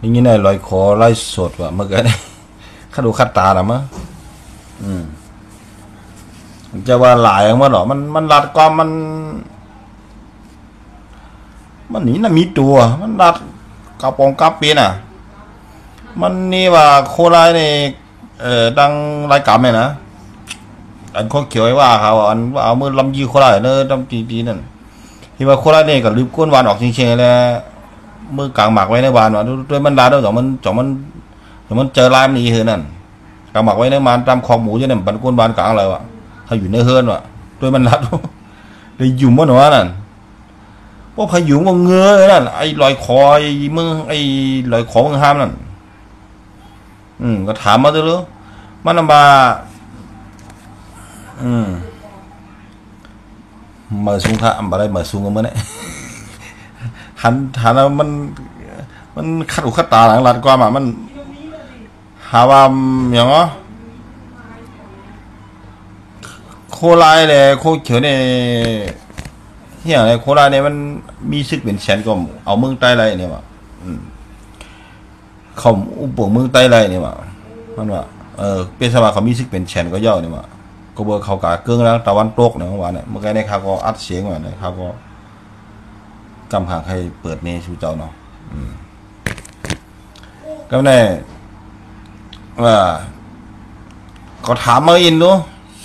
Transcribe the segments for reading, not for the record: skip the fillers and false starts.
นี่ไงลอยคอไล่สดว่ะเมื่อกี้ข้าดูข้าตาหรอมั้งจะว่าหลายมั้งหรอมันรัดก็มันนี่น่ะมีตัวมันรัดกระปองกระเปียน่ะมันนี่ว่าโคราชนี่ดังรายการเนี่ยนะอันเขาเขียวไว้ว่าเขาอันว่าเอามือลำยีโคราชเนอะลำจีนั่นที่ว่าโคราชนี่ก็ลืมก้นวานออกเชียงๆแล้วมือกลางหมักไว้ในวานว่าด้วยมันลาด้วยมันเจอลายมันอีเฮือนั่นกลางหมักไว้ในมันตามคลองหมูจะเนี่ยปันก้นวานกลางอะไรวะถ้าอยู่ในเฮือนวะด้วยมันลาด้วยเลยยุ่มมันวะนั่นพวกพายุงเงื้อนั่นไอ้ลอยคอไอ้มึงไอ้ลอยคอมึงห้ามนั่นก็ถามมาด้วยรู้มันนำมาmở xuống thảm vào đây mở xuống cái này hắn làมันขัดหูขัดตาหลังลัดกว่ามันหาว่าอย่างเนาะโคไลเลยโคเขียวเนี่ยเฮียอะไรโคไลเนี่ยมันมีซึกเป็นแสนก็เอาเมืองใต้ไรเนี่ยว่ะเขาอุปเมืองใต้ไรเนี่ยว่ะมันว่าเป็นสมาเขามีซึกเป็นแสนก็ย่อเนี่ยว่ะก็เบอร์เขากาเกื้องแล้วตะวันตกเนี่ยเมื่อวานเนี่ยเมื่อกี้ในข่าวก็อัดเสียงมาเนี่ยข่าวก็กำหางให้เปิดเมย์ชูเจ้าเนาะก็แน่ว่าเขาถามมาอินดู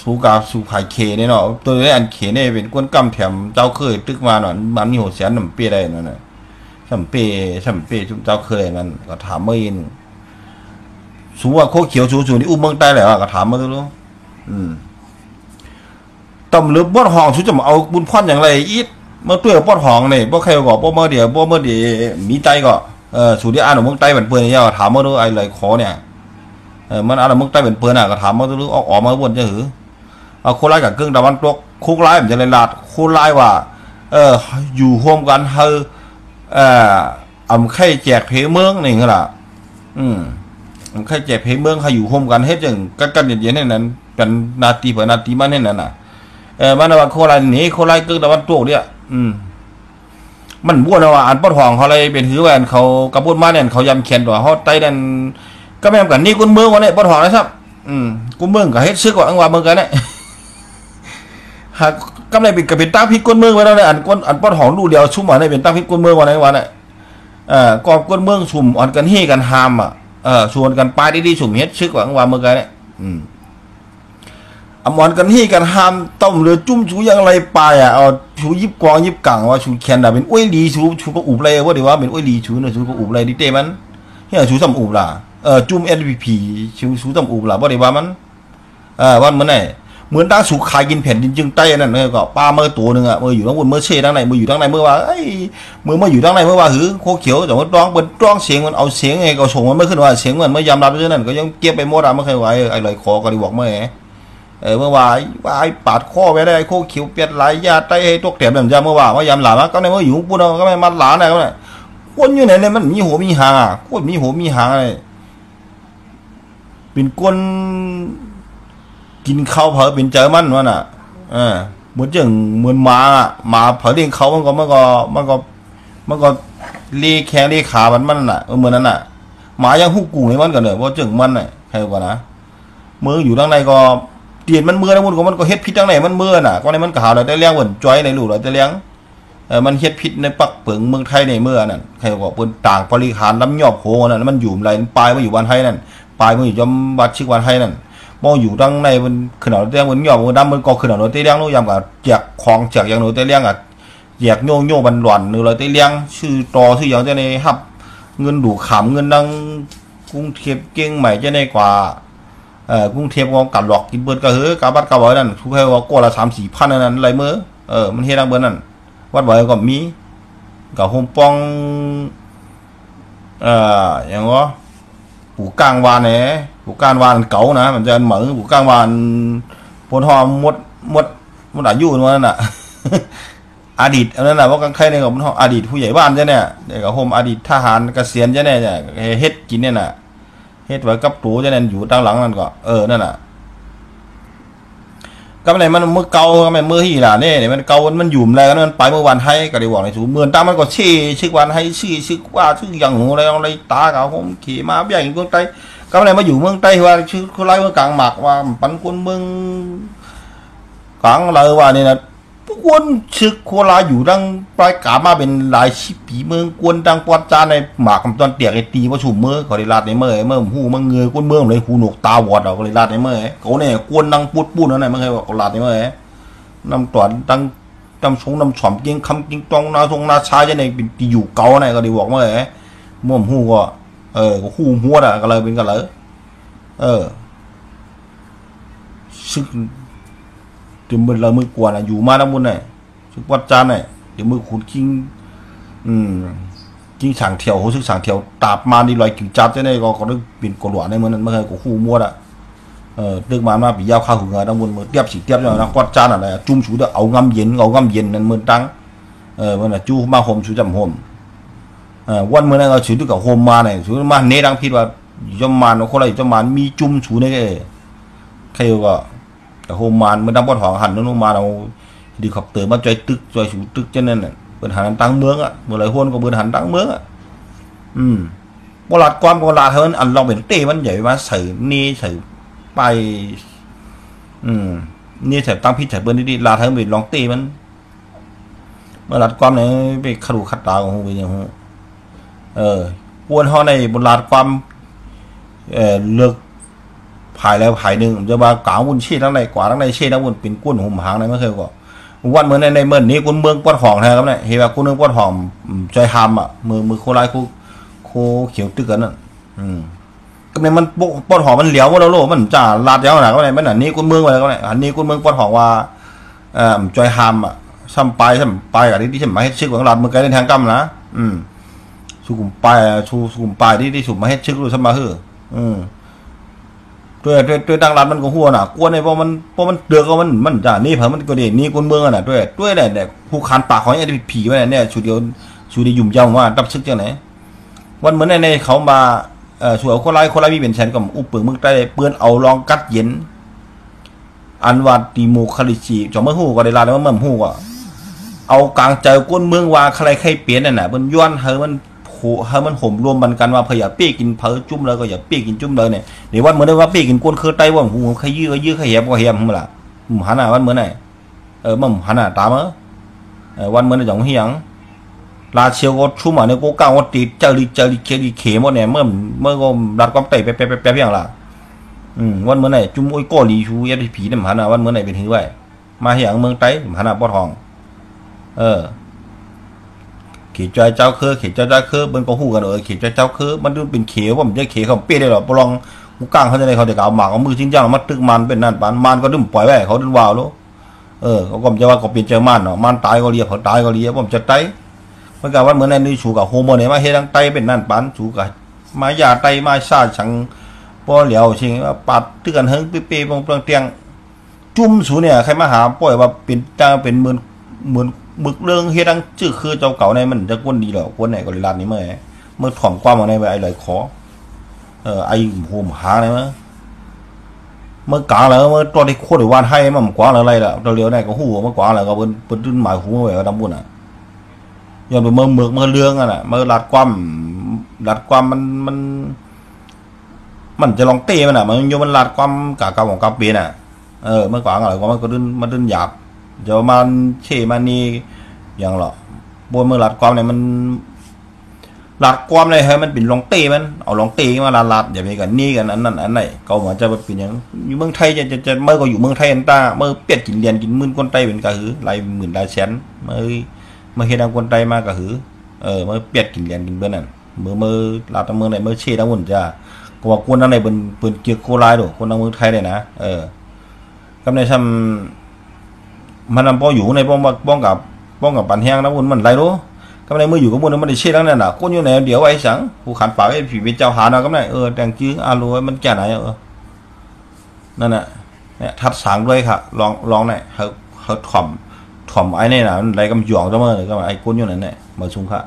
สูกาสูไผ่เคเนี่ยเนาะตัวนี้อันเคเนี่ยเป็นก้นกำแถมเจ้าเคยตึกมาหน่อยมันมีหัวเสียนหนุ่มเปี้ยได้นั่นแหละสัมเปี้ยจุ่มเจ้าเคยมันก็ถามมาอินสูว่าโคเขียวสูนี่อุ้มเมืองใต้แหละก็ถามมาดูตำลึกบ้านห้องชุดจะมาเอาบุญพรอย่างไรอีทเมื่อตัวบ้านห้องเนี่ยบ่ใครก็บ่เมื่อเดียวมีใจก็สุดที่อ่านของเมืองใต้เป็นเปื่อยเนี่ยถามมาดูไอ้ไรขอเนี่ยมันอ่านของเมืองใต้เป็นเปื่อยน่ะก็ถามมาดูออกมาบนจะหือเอาโคไล่กับเครื่องตะวันตกคุกไล่มันจะเลยลาดโคไล่ว่าอยู่ร่วมกันเฮอำไข่แจกเพเมืองนี่ก็ล่ะอำไข่แจกเพเมืองเขาอยู่ร่วมกันเฮ็ดจังกันเย็นๆนั่นเป็นนาทีเพื่อนาทีมันนั่นน่ะมันว่าโคไลนี่โคไลกึ่งตะวันตกเนี่ยมันบ้วนว่าอันปอดห้องเขาเลยเป็นหือแหวนเขากระปุกมาเนี่ยเขายำเขียนตัวเขาไต้ดันก็แม่กันนี่กุนเมืองวันนี้ปอดห้องนะครับกุนเมืองกับเฮ็ดซึกว่าอังวาเมืองกันเนี่ยหากกำไรเป็นกับเป็นตั้งพิษกุนเมืองไว้แล้วเนี่ยอันปอดห้องดูเดียวชุ่มวันนี้เป็นตั้งพิษกุนเมืองวันนี้วันนี้กอบกุนเมืองชุ่มอ่อนกันเฮกันหามชวนกันไปดีๆชุ่มเฮ็ดซึกว่าอังวาเมืองกันเนี่ยอมอนกันที่กันห้ามต้มหรือจุ่มชูยังไรไปเอาชูยิบกองยิบกังว่าชูแคนดาเป็นอ้วยดีชูก็อุบเลยว่าเดี๋ยวว่าเป็นอ้วยดีชูเนี่ยชูก็อุบเลยดิเต้มันเฮียชูซ้ำอุบล่ะจุ่ม NVP ชูซ้ำอุบล่ะว่าเดี๋ยวว่ามันวันเมื่อไหร่เหมือนตั้งสูขายกินแผ่นดินจึงใต้นั่นเลยก็ปลาเมื่อตัวหนึ่งมืออยู่ทั้งบนเมื่อเช่ทั้งในมืออยู่ทั้งในเมื่อว่ามืออยู่ทั้งในเมื่อว่าหือโคเขียวแต่ว่าร้องเป็นร้องเสียงมันเอาเสียงไงก็ส่งมันไม่ขึ้นว่าเสียงมันไม่ยำรับด้วยนั่นก็ยังเก็บไปหมดไม่เคยไหวไอ้ลอยคอก็ดีบอกเมื่อเมื่อวานไอ้ปาดข้อไว้ได้โคเขียวเปียดไหลยาไตให้ตกแถบแบบจะเมื่อวานว่ายำหลามาก็ในเมื่ออยู่ปุ่นก็ไม่มัดหลาไหนก็ไม่ก้นอยู่ไหนเนี่ยมันมีหัวมีหางก้นมีหัวมีหางอะไรเป็นก้นกินข้าวเผาเป็นเจอมันวะน่ะเหมือนจังเหมือนมาเผาเลี้ยงเขามันก็เลี้ยแข้งเลี้ยขามันน่ะเหมือนนั้นน่ะหมายังหุกกูให้มันกันเนอะเพราะจังมันน่ะใครกว่านะมืออยู่ด้านในก็เตียนมันเมื่อนะมันก็เฮ็ดพิษทั้งไหนมันเมื่อน่ะก็ในมันข่าวเลยได้เลี้ยงเหมือนจอยในลูกเลยได้เลี้ยงมันเฮ็ดพิษในปักเปิงเมืองไทยในเมื่อนั่นใครบอกเปิ้นต่างปริหารล้ำยอบโหนั่นมันอยู่ไรปลายมาอยู่วันไทยนั่นปลายมาอยู่จอมวัดชิกวันไทยนั่นมองอยู่ดังในมันขึ้นเอาได้มันยอบมันดำมันก็ขึ้นเอาได้เลี้ยงนู้ยามกับแจกของแจกอย่างนู้ได้เลี้ยงอ่ะแจกโยบันหลอนนึเลยได้เลี้ยงชื่อต่อชื่ออย่างจะในฮับเงินดูขำเงินดังกรุงเทพเก่งใหม่จะในกว่ากรุงเทพก็กัดหลอกกินเบิร์ดก็เฮ้ยกาบัดกาบอยนั่นทุกแค่ว่าก้อนละ3-4 พันนั่นอะไรเมื่อมันเฮ็ดดังเบิร์ดนั่นวัดบ่อยก็มีกับโฮมปองอย่างว่าปู่กลางวานเนี่ยปู่กลางวานเก่านะมันจะเหมือนปู่กลางวานปนหอมมดอายุนั่นน่ะอดีตนั่นน่ะว่ากลางใครเนี่ยกับอดีตผู้ใหญ่บ้านใช่เนี่ยเด็กกับโฮมอดีตทหารเกษียณใช่เนี่ยเฮ็ดกินเนี่ยน่ะเฮ็ดไว้กับตัวจะนั่นอยู่ตั้งหลังนั่นก็นั่นน่ะ ก็ไม่มันเมื่อเกาก็ไม่เมื่อที่ล่ะเนี่ยมันเกามันหยุ่มอะไรกันมันไปเมื่อวันให้ก็ได้บอกในสูเมื่อตามันก็ชี้ชื่อวันให้ชื่อว่าชื่ออย่างหูอะไรตาเขาผมขี่มาใหญ่เมืองไทยก็ไม่มาอยู่เมืองไทยว่าชื่อเขาไล่เมืองกลางหมักว่าปันคนเมืองกลางอะไรว่าเนี่ยนะกวนชึกโคลาอยู่ดังปลายกามาเป็นหลายชิปีเมืองกวนดังปอดจานในหมากตอนเตียกไอตีว่าชูเมื่อก็ได้ลาดในเมื่อหูมันเงยกวนเมืองเลยหูหนวกตาวอดเราก็ได้ลาดในเมื่อเขาเนี่ยกวนดังปูดนั่นแหละไม่เคยว่าก็ลาดในเมื่อน้ำตอนดังน้ำชงน้ำฉ่ำกิงคำกิงตองนาทรงนาชาจะในเป็นตีอยู่เก่าเนี่ยก็ได้บอกเมื่อม่วมหูก็ก็หูหัวอ่ะก็เลยเป็นกันเลยซึกเดี๋ยวมือเรามือกวนอ่ะอยู่มาทั้งหมดเนี่ยซึกวัดจานเนี่ยเดี๋ยวมือขุดกิ้งกิ้งสั่งเที่ยวเขาซึกสั่งเที่ยวตาบมาดีลอยกิ่งจับจะได้ก็ได้เป็นกลวดในมือนั้นไม่เคยก็หูมัวอ่ะตึกมาปียาวข้าวหัวทั้งหมดมือเทียบสิเทียบอย่างนั้นวัดจานอะไรจุ่มชูเด้อเอางำเย็นนั่นมือตั้งมันอ่ะจูมาโฮมชูจำโฮมวันมือนั้นเราชูด้วยกับโฮมมาเนี่ยชูมาเนรังพิดว่าจำมันคนอะไรจำมันมีจุ่มชูนี่ก็ใครก็แต่โฮมมันมันดังบอลหองหันนู้นมาเราดีขับเตอมาใจตึกใจสูตึกเช่นนั้นเนี่ยเปิดหันตั้งเมืองอ่ะเมื่อไรห้วนก็เปิดหันตั้งเมืองอ่ะโบราณความโบราณเท่านั้นอันลองเป็นเต้มันใหญ่มาใส่นี่ใส่ไปนี่ใส่ตั้งพิษใส่เบิ้ลดีๆลาเท่าเป็นลองเต้มันโบราณความเนี่ยไปขรุขัดตาของหูไปอย่างหูกวนห่อในโบราณความเลือกภายแล้วภายหนึ่งจะมากล่าววุ่นเชี่ยทั้งในกว่าทั้งในเชี่ยทั้งวุ่นเป็นก้นหุ่มหางในไม่เคยก็วันเมื่อในเมื่อนี้คนเมืองปวดห่องนะครับเนี่ยเห็นว่าคนเมืองปวดห่องใจหามอ่ะมือโคไลโคเขียวตึกกันนั่นก็เนี่ยมันปวดห่องมันเหลียวว่าเราโลมันจ่าลาดยาวหนาก็ไหนมันอันนี้คนเมืองอะไรก็ไหนอันนี้คนเมืองปวดห่องว่าใจหามอ่ะซ้ำไปกับที่ฉันมาให้ชื่อของลาดเมืองไกลในทางกำนะสุขุมปลายที่สุดมาให้ชื่อรู้ซ้ำมาเฮ้ด้วยดังรัดมันก็หัวน่ะกวนในเพราะมันเดือดก็มันจ่านี่เพิ่มมันก็เด่นนี่คนเมืองอ่ะด้วยเนี่ยผู้คันปากของไอ้ผีไว้เนี่ยชูเดียวยุ่มยาวว่าดับซึกจังไหนวันเหมือนในเขามาช่วยคนไล่มีเป็นแสนกับอุปเปิงเมืองใต้เปื้อนเอาลองกัดเย็นอันวัดตีโมคาลิจีจอมเมื่อหูก็ได้ลาแล้วเมื่อหูก็เอากลางใจก้นเมืองว่าใครเปลี่ยนนั่นน่ะมันย้อนให้มันห่มรวมบันกันว่าพยาปี้กินเผอจุ่มแล้วก็อย่าปี้กินจุ่มเลยเนี่ยเดี๋ยววันเหมือนว่าปี้กินก้นคือไตว่าหูใครยื้อใครแหบก็แหบมึงล่ะหันหน้าวันเหมือนไหนมั่หันหน้าตามวันเหมือนอย่างเฮียงลาเชียวก็ชุ่มอ่ะเนี่ยกูก้าวตีเจริเขมหมดเนี่ยเมื่อก็รัดความไตแป๊บอย่างล่ะวันเหมือนไหนจุ่มโอ้ยก้อลีชูยัดผีเนี่ยหันหน้าวันเหมือนไหนเป็นหื้อไว้มาเฮียงเมืองไตหันหน้าปอดทองเขียนเจ้าคือมันก็หูกันเขียนเจ้าคือมันดูเป็นเขียวว่ามันจะเขียวเขาเปี้ยได้หรอปลองกูก้างเขาจะได้เขาจะเอาหมากเอามือชิ้นย่างมาตึกมันเป็นนั่นปานมันก็ดึงปล่อยไว้เขาดึงวาวแล้วเขาก็จะว่าก็เป็นเจอมันเนาะมันตายก็เลียเขาตายก็เลียผมจะไตเมื่อกี้ว่าเหมือนในนี่ชูกับโฮโมเนี่ยมาเฮดังไตเป็นนั่นปานชูกับมายาไตมาซาชังป้อเหลียวชิงว่าปัดตึกกันเฮิงเป๊ะๆบางเตียงจุ่มสูเนี่ยใครมาหาป่วยว่าเป็นจ้าเป็นเหมือนบึกเรื่องเฮ็ดดังชื่อคือเจ้าเก่าในมันจะก้นดีหรอก้นไหนก็เลยร้านนี้เมื่อถ่อมความมาในไอ้เลยขอไอ้โหมหางอะไรเมื่อกลางแล้วเมื่อตอนที่โคตรวันให้มันกว้างอะไรล่ะเราเลี้ยวไหนก็หูเมื่อกว้างแล้วก็เป็นตื้นหมายหูไว้ก็ดำบุญอ่ะย้อนไปเมื่อเรื่องอ่ะเมื่อรัดความมันจะลองเต้มันอ่ะมันโยมันรัดความกะของกะเปียน่ะเมื่อกว้างอะไรก็มันก็ดื้นหยาบเดี๋ยวมันเช่มันนี่อย่างหรอบนเมื่อหลัดความเนี่ยมันหลัดความเลยให้มันเป็นลองเต้มันเอาลองเต้มาลาดอย่าไปกันนี่กันอันนั้นอันไหนก็เหมือนจะเป็นอย่างอยู่เมืองไทยจะเมื่อก็อยู่เมืองไทยอันตาเมื่อเปียดกินเรียนกินมื่นคนไต้เป็นกระหือลายหมื่นลายแสนเมื่อเฮ็ดดังคนไต้มากระหือเมื่อเปียดกินเรียนกินเบื้องนั่นเมื่อหลัดเมืองไหนเมื่อเช่ดังหุ่นจะก็ว่าคนทั้งในเป็นเกียร์โคลายดูคนทั้งเมืองไทยเลยนะก็ในซ้ำมันนำป้ออยู่ในป้องกับปันแห้งนะบุญมันไรรู้ก็ในมืออยู่กับบุญมันได้เชี่ยทั้งนั้นน่ะคนอยู่ไหนเดี๋ยวไอ้สังผู้ขันปากไอ้ผีเป็นเจ้าหานะก็ไหนแต่งจื้ออารัวมันแก่ไหนนั่นน่ะเนี่ยทัดสางด้วยค่ะลองเนี่ยเขาถ่อมไอ้นี่น่ะมันไรกำหยองเสมอเลยก็ไอ้คนอยู่นั่นเนี่ยมาชุมค่ะ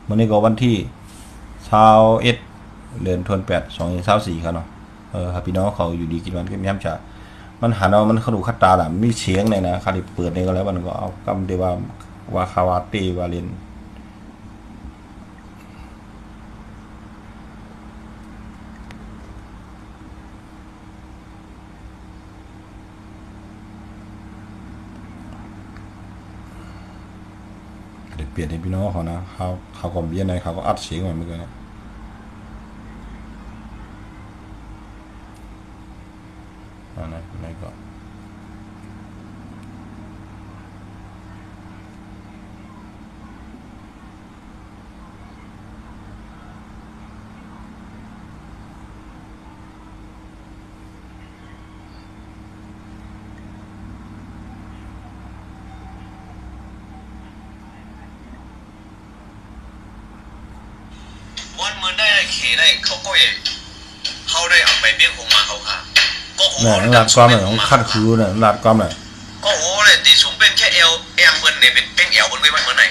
วันนี้ก็วันที่21 เดือนธันวาคม 2524ครับเนาะพี่น้องเขาอยู่ดีกินวันก็มีน้ำชา มันหันเอามันขดุขัดตาอ่ะมีเสียงเนี่ยนะคาดิเปิดนี่ก็แล้วมันก็เอากำเดว่าคาวาตีวาเลนเดี๋ยวเปลี่ยนให้พี่น้องเขานะเขาก็เบียนในเขาก็อัดเสียงเหมือนกันนะไหนก็วันมือได้เขได้เขาก็เองเขาได้เอาไปเบี้ยของมาเขาค่ะก็โหเนี่ยรัดความเนี่ยของคัดคือเนี่ยรัดความเนี่ยก็โหเลยตีสูงเป็นแค่เอวเบิ้ลเนี่ยเป็นเป้งเอวบนไว้วันเมื่อไหร่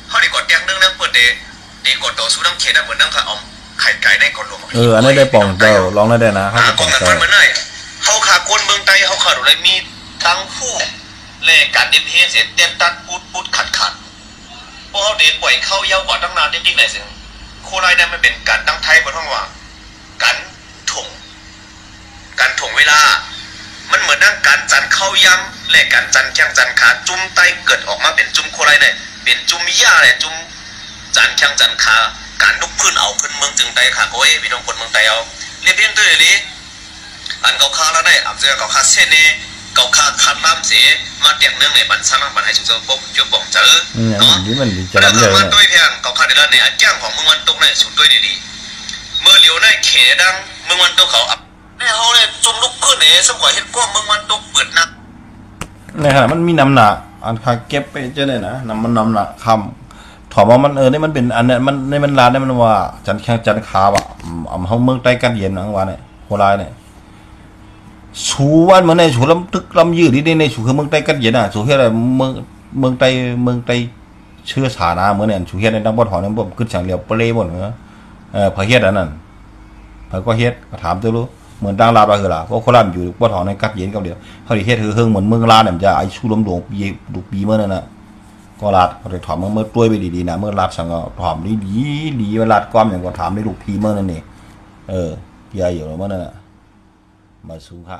เขาได้กดเตียงนึงนั่งเปิดเดกดต่อสู้นั่งเขได้เหมือนนั่งค่ะเอาไข่ไก่ได้กดลงอันนี้ได้ป่องเจ้าลองได้นะเขาก็ป่องเจ้าเหมือนไหนเขาขาคนเมืองไทยเขาขาดอะไรมีทั้งผู้เล่การเดินเฮียเสียเต้นตัดพูดขัดเพราะเขาเด็กปล่อยเข้าเย้ากว่าตั้งนานจริงๆเลยสิโคไลนั่นมันเป็นการตั้งไทยบนห้องว่าการถ่วงเวลามันเหมือนนั่งการจันเข้าย้ำและการจันแข้งจันขาจุ่มไตเกิดออกมาเป็นจุ่มโคไลเนี่ยเป็นจุ่มหญ้าเนี่ยจุ่มจันแข้งจันขาการลุกขึ้นเอาขึ้นเมืองจึงไตขาโอ้ยพี่น้องคนเมืองไตเอาเรียบเรียงตัวเลยอันเก่าคาแล้วเนี่ยอับเจอเก่าคาเส้นเนี่ยเก่าคาคันล้ำเสียมาเตียงเนื่องในบันซังบันให้ชุกเจ้าพบจุ่มบ่งเจอเนาะนี่มันจะทำเลยเนี่ยตัวเพียงเก่าคาเดือนเนี่ยแก้งของเมืองวันตกเนี่ยสุดด้วยดีเมื่อเหลียวในเขดังเมืองวันตกเขาอับในเขาเนี่ยจุ่มลุกขึ้นเนี่ยสมัยเห็นก้มเมืองวันตกเปิดนักเนี่ยฮะมันมีน้ำหนักอันคาเก็บไปเจ้าเนี่ยนะน้ำหนักคำถอมว่ามันนี่มันเป็นอันเนี่ยมันในมันลานเนี่ยมันว่าจันแข้งจันขาอ่ะเขาเมืองใต้กันเย็นนะว่าเนี่ยโคราชเนี่ยสูวันเหมือนในสูลำตึกลำยืดที่ในสูคือเมืองใต้กันเย็นอ่ะสูเฮียอะไรเมืองใต้เชื้อสานะเหมือนเนี่ยสูเฮียในน้ำบ่อถอนน้ำบ่อขึ้นสั่งเรียวเปรี้ยหมดเหรอพอเฮียอันนั้นพอก็เฮียก็ถามตัวรู้เหมือนดังลาบเราคือล่ะเพราะโคราชอยู่บ่อถอนในกัดเย็นกับเดียวเขาดิเฮียคือเฮิงเหมือนเมืองลาเนี่ยจะไอชูลมหลวงปีเมื่อนั้นนะก็ลาดเขาจะถอมเมื่อตัวไปดีๆนะเมื่อลาดสั่งก็ถอมดีเวลาความอย่างก็ถามในลูกพีเมื่อนั่นนี่ใหญ่อยู่แล้วเมื่อนั้นมาสูงค่ะ